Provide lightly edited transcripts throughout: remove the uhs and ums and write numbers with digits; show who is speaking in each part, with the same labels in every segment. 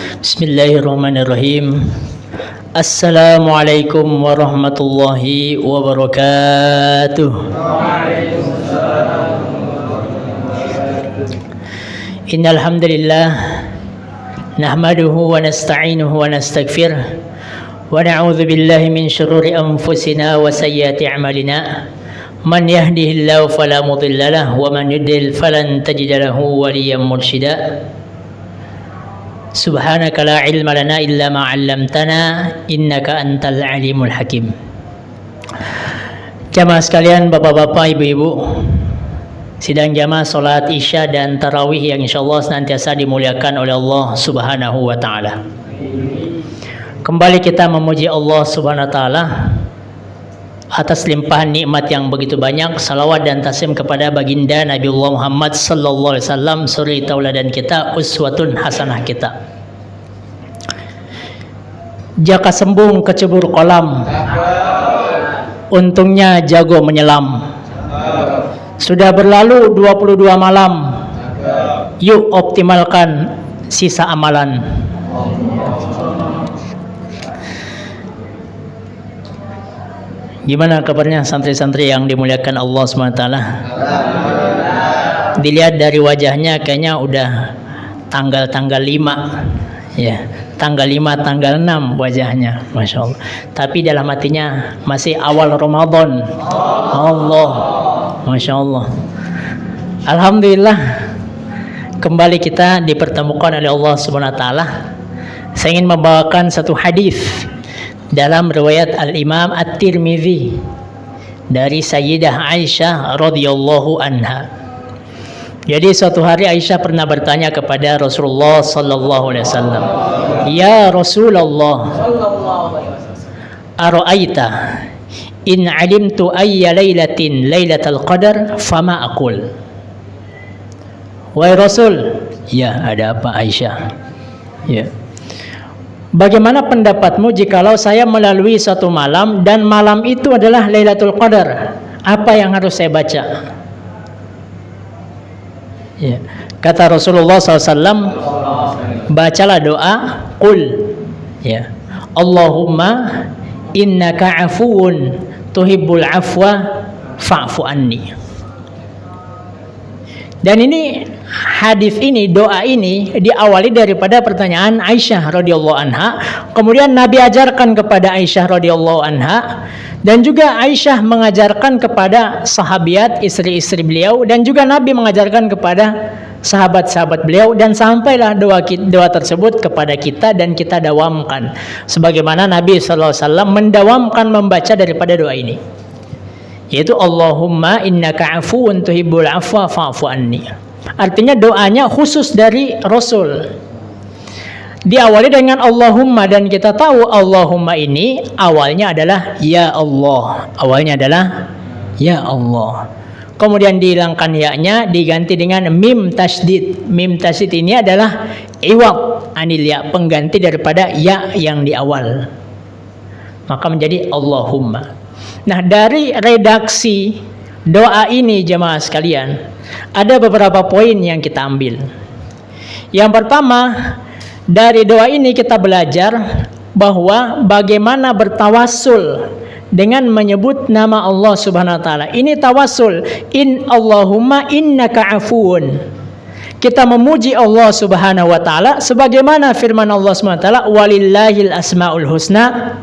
Speaker 1: Bismillahirrahmanirrahim. Assalamualaikum warahmatullahi wabarakatuh. Innal hamdalillah nahmaduhu wa nasta'inuhu wa nastaghfiruh wa na'udzu billahi min shururi anfusina wa sayyiati a'malina. Man yahdihillahu fala mudilla lahu wa man yudlil falan tajida lahu waliyyan mursyida. Subhanaka la ilma lana illa ma 'allamtana innaka antal alimul hakim. Jamaah sekalian, bapak-bapak, ibu-ibu, sidang jamaah salat Isya dan tarawih yang insyaallah senantiasa dimuliakan oleh Allah Subhanahu wa taala. Kembali kita memuji Allah Subhanahu wa taala atas limpahan nikmat yang begitu banyak. Salawat dan taslim kepada baginda Nabiullah Muhammad sallallahu alaihi wasallam, suri tauladan kita, uswatun hasanah kita. Jaka sembung kecebur kolam, untungnya jago menyelam. Sudah berlalu 22 malam, yuk optimalkan sisa amalan. Gimana kabarnya santri-santri yang dimuliakan Allah SWT? Dilihat dari wajahnya kayaknya udah tanggal 5 ya, tanggal 5, tanggal 6 wajahnya, Masya Allah. Tapi dalam hatinya masih awal Ramadan. Allah, Masya Allah. Alhamdulillah, kembali kita dipertemukan oleh Allah SWT. Saya ingin membawakan satu hadis dalam riwayat Al-Imam At-Tirmidzi dari Sayyidah Aisyah radhiyallahu anha. Jadi suatu hari Aisyah pernah bertanya kepada Rasulullah sallallahu alaihi wasallam, "Ya Rasulullah, ara'aita in 'alimtu ayya lailatin lailatul qadar fama aqul?" Wahai Rasul, ya ada apa Aisyah? Ya. Bagaimana pendapatmu jikalau saya melalui suatu malam dan malam itu adalah Lailatul Qadar? Apa yang harus saya baca? Ya. Kata Rasulullah SAW, bacalah doa Qul, ya, Allahumma innaka afuun tuhibbul afwa fa'fu anni. Dan ini hadis ini, doa ini diawali daripada pertanyaan Aisyah radhiyallahu anha. Kemudian Nabi ajarkan kepada Aisyah radhiyallahu anha, dan juga Aisyah mengajarkan kepada sahabiat, istri-istri beliau, dan juga Nabi mengajarkan kepada sahabat-sahabat beliau, dan sampailah doa tersebut kepada kita dan kita dawamkan sebagaimana Nabi sallallahu alaihi wasallam mendawamkan membaca daripada doa ini, yaitu Allahumma innaka afuun tuhibbul afwa fa'fu anni. Artinya doanya khusus dari Rasul. Diawali dengan Allahumma, dan kita tahu Allahumma ini awalnya adalah ya Allah. Awalnya adalah ya Allah. Kemudian dihilangkan ya-nya, diganti dengan mim tasydid. Mim tasydid ini adalah iwab anil ya, pengganti daripada ya yang di awal. Maka menjadi Allahumma. Nah, dari redaksi doa ini jemaah sekalian, ada beberapa poin yang kita ambil. Yang pertama, dari doa ini kita belajar bahwa bagaimana bertawassul dengan menyebut nama Allah Subhanahu wa taala. Ini tawassul, in Allahumma innaka afuun. Kita memuji Allah Subhanahu wa taala sebagaimana firman Allah Subhanahu wa taala, walillahil asmaul husna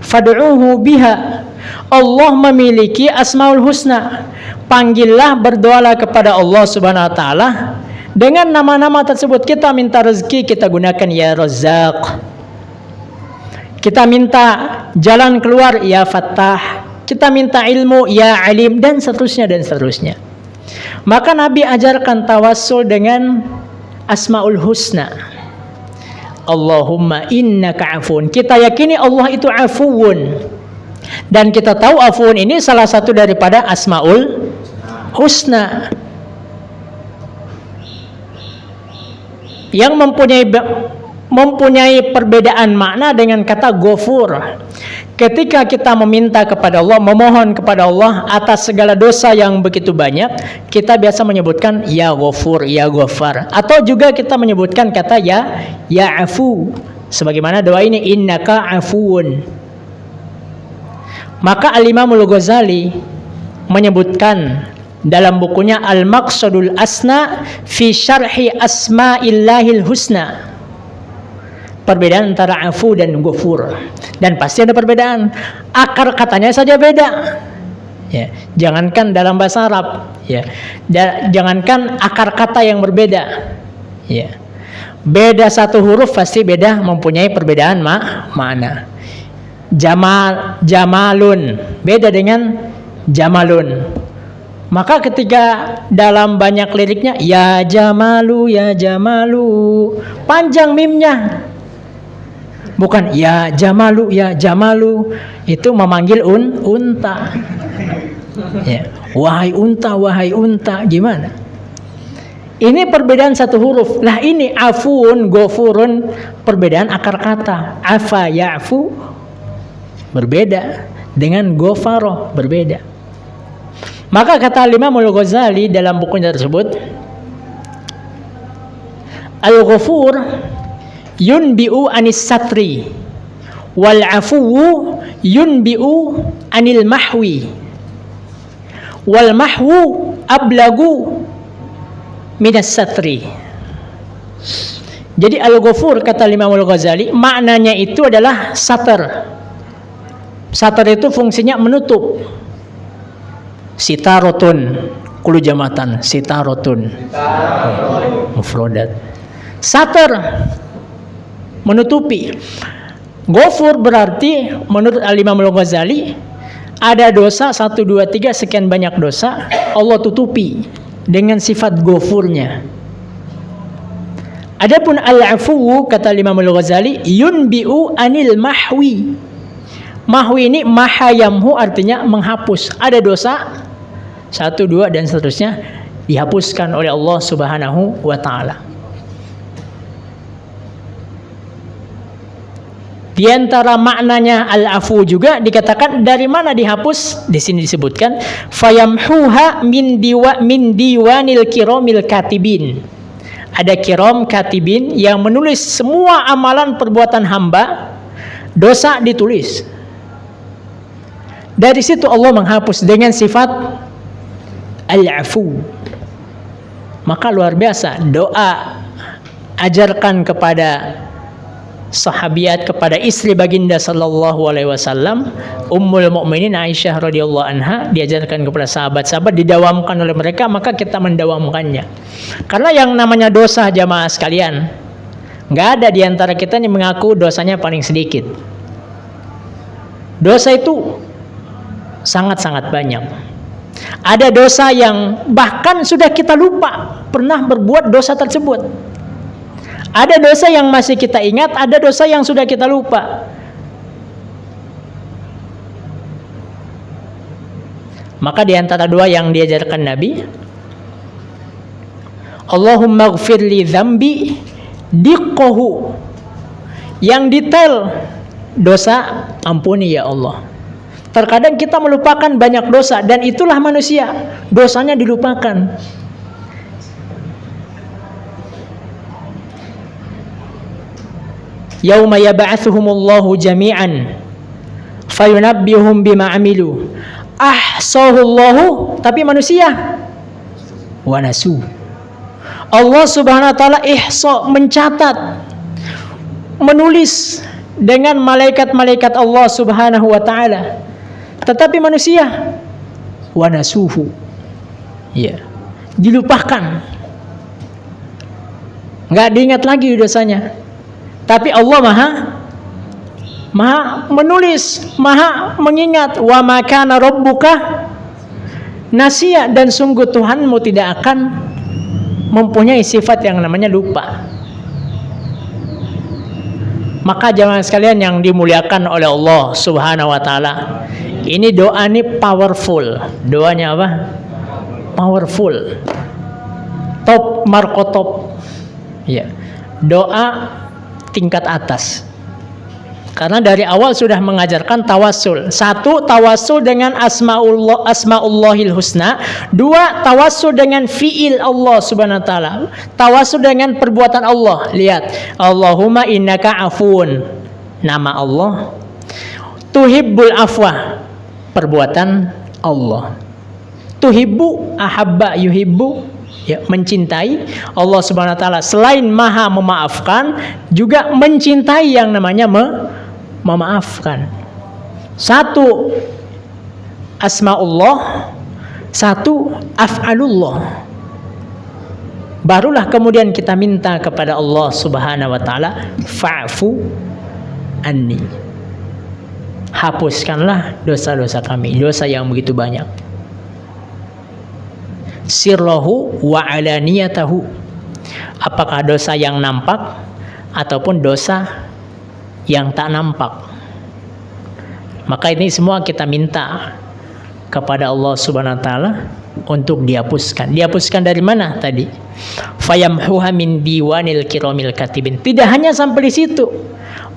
Speaker 1: fad'uuhu biha. Allah memiliki asmaul husna. Panggillah, berdoalah kepada Allah Subhanahu wa taala dengan nama-nama tersebut. Kita minta rezeki, kita gunakan ya Razzaq. Kita minta jalan keluar ya Fattah. Kita minta ilmu ya Alim, dan seterusnya dan seterusnya. Maka Nabi ajarkan tawassul dengan asmaul husna. Allahumma innaka afuun. Kita yakini Allah itu afuun. Dan kita tahu afuun ini salah satu daripada asmaul husna yang mempunyai perbedaan makna dengan kata ghafur. Ketika kita meminta kepada Allah, memohon kepada Allah atas segala dosa yang begitu banyak, kita biasa menyebutkan ya Ghafur, ya Ghaffar, atau juga kita menyebutkan kata ya Afu. Sebagaimana doa ini, innaka afuun. Maka Al-Imam Al-Ghazali menyebutkan dalam bukunya Al-Maqsadul Asna fi Syarhi Asma'illahil Husna, perbedaan antara afu dan ghafur. Dan pasti ada perbedaan. Akar katanya saja beda. Ya, jangankan dalam bahasa Arab, ya. Jangankan akar kata yang berbeda. Ya. Beda satu huruf pasti beda mempunyai perbedaan makna. Jamalun beda dengan jamalun. Maka ketika dalam banyak liriknya ya Jamalu, panjang mimnya. Bukan ya Jamalu, itu memanggil unta. Ya. Wahai unta, gimana? Ini perbedaan satu huruf. Lah ini afun, ghafurun, perbedaan akar kata. Afa ya'fu berbeda dengan ghafaro, berbeda. Maka kata Imam Al-Ghazali dalam bukunya tersebut, Al-Ghafur yunbi'u anis satri wal afuwu yunbi'u anil mahwi wal mahwu ablagu minas satri. Jadi Al-Ghafur kata Imam Al-Ghazali maknanya itu adalah satar. Satar itu fungsinya menutup. Sitarotun kulu jamatan, sitarotun mufrodat. Satar menutupi. Ghafur berarti menurut Al-Imam Al-Ghazali ada dosa 1, 2, 3 sekian banyak dosa Allah tutupi dengan sifat ghafurnya. Adapun al-afu kata Imam Al-Ghazali yunbi'u anil mahwi. Mahwi ini mahayamhu artinya menghapus. Ada dosa 1, 2 dan seterusnya dihapuskan oleh Allah Subhanahu wa taala. Di antara maknanya al-afu juga dikatakan dari mana dihapus? Di sini disebutkan fayamhuha min diwanil kiramil katibin. Ada kiram katibin yang menulis semua amalan perbuatan hamba, dosa ditulis. Dari situ Allah menghapus dengan sifat al-afu. Maka luar biasa doa ajarkan kepada sahabiat, kepada istri baginda sallallahu alaihi wasallam, Ummul Mukminin Aisyah radhiyallahu anha, diajarkan kepada sahabat-sahabat, didawamkan oleh mereka, maka kita mendawamkannya. Karena yang namanya dosa jamaah sekalian, nggak ada di antara kita yang mengaku dosanya paling sedikit. Dosa itu sangat-sangat banyak. Ada dosa yang bahkan sudah kita lupa pernah berbuat dosa tersebut. Ada dosa yang masih kita ingat, ada dosa yang sudah kita lupa. Maka di antara doa yang diajarkan Nabi, Allahumma ighfir li dzambi diqqahu. Yang detail dosa, ampuni ya Allah. Terkadang kita melupakan banyak dosa dan itulah manusia, dosanya dilupakan. Yauma yab'atsuhumullahu jami'an fayunabbihum bima amilu ahsahullahu, tapi manusia wa nasu. Allah Subhanahu wa taala ihsa, mencatat, menulis dengan malaikat-malaikat Allah Subhanahu wa taala. Tetapi manusia wa nasuhu, ya, dilupakan. Enggak diingat lagi dosanya. Tapi Allah maha menulis, maha mengingat. Wa ma kana rabbuka nasiya, dan sungguh Tuhanmu tidak akan mempunyai sifat yang namanya lupa. Maka jamaah sekalian yang dimuliakan oleh Allah Subhanahu wa taala, ini doa ini powerful. Doanya apa? Powerful. Top markotop. Ya. Doa tingkat atas. Karena dari awal sudah mengajarkan tawassul. Satu, tawassul dengan asmaullahil husna. Dua, tawassul dengan fi'il Allah subhanahu wa ta'ala. Tawassul dengan perbuatan Allah. Lihat, Allahumma innaka afun, nama Allah. Tuhibbul afwa, perbuatan Allah. Tuhibbu, ahabba yuhibbu, ya, mencintai. Allah subhanahu wa ta'ala selain maha memaafkan, juga mencintai yang namanya memaafkan. Satu asmaullah, satu af'alullah. Barulah kemudian kita minta kepada Allah subhanahu wa ta'ala, fa'fu anni, hapuskanlah dosa-dosa kami, dosa yang begitu banyak. Sirrahu wa alaniyatahu, apakah dosa yang nampak ataupun dosa yang tak nampak. Maka ini semua kita minta kepada Allah subhanahu wa ta'ala untuk dihapuskan. Dihapuskan dari mana tadi? Fayamhuha min diwanil kiramil katibin. Tidak hanya sampai di situ.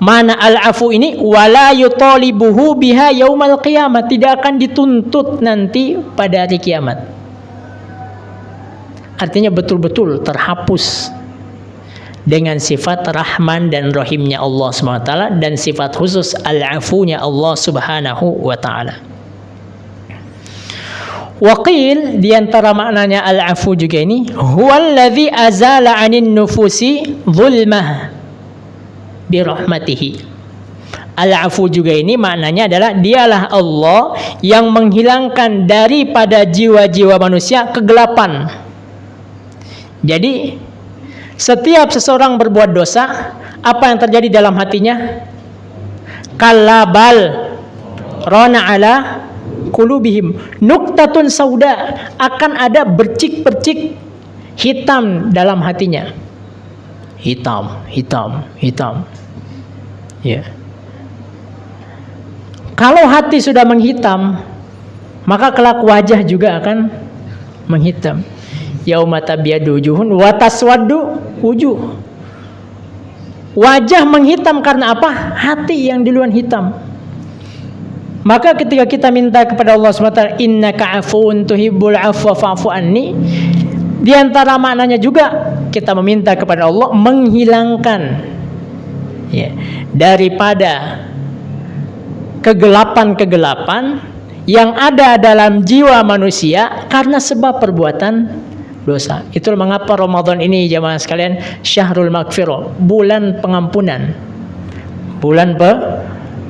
Speaker 1: Mana al-afu ini wala yutalibuhu biha yaumal qiyamah, tidak akan dituntut nanti pada hari kiamat. Artinya betul-betul terhapus dengan sifat Rahman dan Rahimnya Allah Subhanahu wa taala dan sifat khusus Al-Afunya Allah Subhanahu wa taala. Waqil, di antara maknanya Al-Afu juga ini, huwallazi azala 'anin nufusi zulmah bi rahmatihi. Al-Afu juga ini maknanya adalah dialah Allah yang menghilangkan daripada jiwa-jiwa manusia kegelapan. Jadi setiap seseorang berbuat dosa, apa yang terjadi dalam hatinya? Kalabal rona ala kulubihim nuktatun sauda, akan ada bercik-bercik hitam dalam hatinya. Hitam. Ya. Kalau hati sudah menghitam, maka kelak wajah juga akan menghitam. Yauma tabyadu wujuhun wa taswaddu wujuh. Wajah menghitam karena apa? Hati yang duluan hitam. Maka ketika kita minta kepada Allah SWT, innaka afuun tuhibbul afwa fa'fu anni, di antara maknanya juga kita meminta kepada Allah menghilangkan, ya, daripada kegelapan-kegelapan yang ada dalam jiwa manusia karena sebab perbuatan dosa. Itulah mengapa Ramadan ini jamaah sekalian syahrul maghfirah, bulan pengampunan. Bulan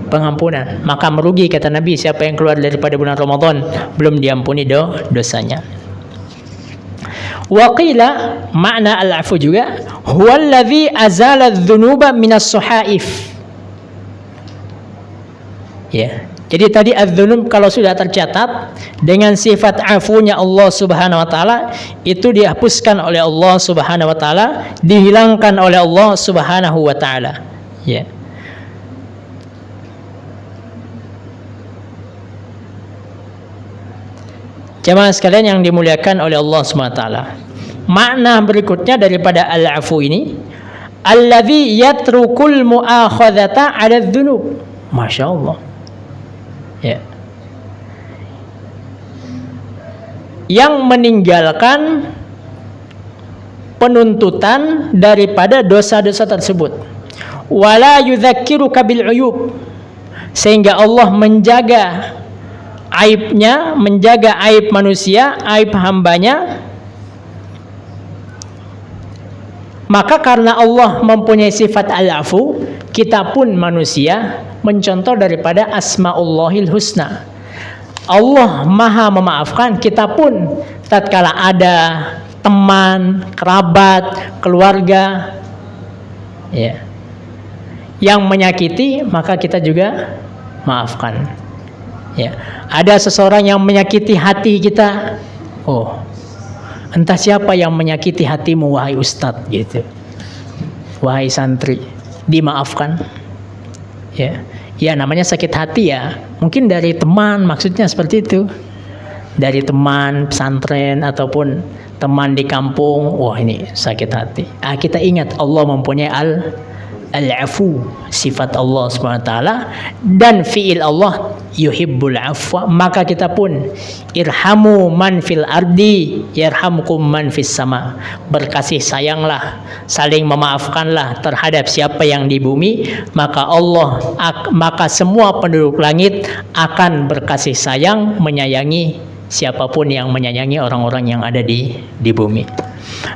Speaker 1: pengampunan. Maka merugi kata Nabi siapa yang keluar daripada bulan Ramadan belum diampuni dosanya. Wa qila, makna al-afu juga huwallazi azala adz-dzunuba minas suhaif. Ya. Jadi tadi adz-dzunub kalau sudah tercatat dengan sifat afunya Allah Subhanahu wa taala, itu dihapuskan oleh Allah Subhanahu wa taala, dihilangkan oleh Allah Subhanahu wa taala. Ya. Jemaah sekalian yang dimuliakan oleh Allah Subhanahu wa taala. Makna berikutnya daripada al-afu ini, allazi yatrukul mu'akhadzata 'ala adz-dzunub. Masyaallah. Ya. Yang meninggalkan penuntutan daripada dosa-dosa tersebut. Wala yudzakiruka bil uyub, sehingga Allah menjaga aibnya, menjaga aib manusia, aib hambanya. Maka karena Allah mempunyai sifat al-afu, kita pun manusia mencontoh daripada asmaullahil husna. Allah maha memaafkan, kita pun tatkala ada teman, kerabat, keluarga, ya, yang menyakiti, maka kita juga maafkan. Ya. Ada seseorang yang menyakiti hati kita, oh, entah siapa yang menyakiti hatimu wahai ustadz, gitu, wahai santri, dimaafkan. Ya, ya namanya sakit hati ya. Mungkin dari teman, maksudnya seperti itu. Dari teman pesantren ataupun teman di kampung, wah ini sakit hati. Kita ingat Allah mempunyai al-afu, sifat Allah Subhanahu wa taala, dan fiil Allah yuhibbul afwa, maka kita pun irhamu man fil ardi yarhamkum man fis sama, berkasih sayanglah, saling memaafkanlah terhadap siapa yang di bumi, maka semua penduduk langit akan berkasih sayang menyayangi siapapun yang menyayangi orang-orang yang ada di bumi.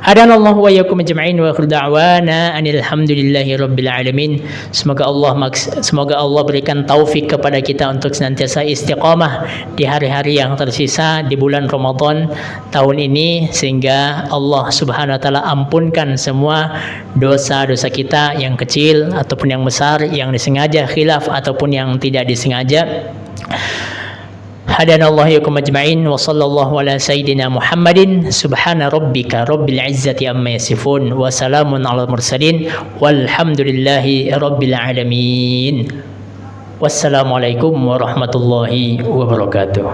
Speaker 1: Hadanallahu wa iyyakum ajma'in wa akhiru da'wana anil hamdulillahi rabbil alamin. Semoga Allah berikan taufik kepada kita untuk senantiasa istiqamah di hari-hari yang tersisa di bulan Ramadan tahun ini, sehingga Allah Subhanahu wa taala ampunkan semua dosa-dosa kita yang kecil ataupun yang besar, yang disengaja khilaf ataupun yang tidak disengaja. Hadanallahu yakum ajma'in wa sallallahu ala sayyidina Muhammadin subhana rabbika rabbil izzati amma yasifun wa salamun ala mursalin walhamdulillahi rabbil alamin. Wassalamualaikum warahmatullahi wabarakatuh.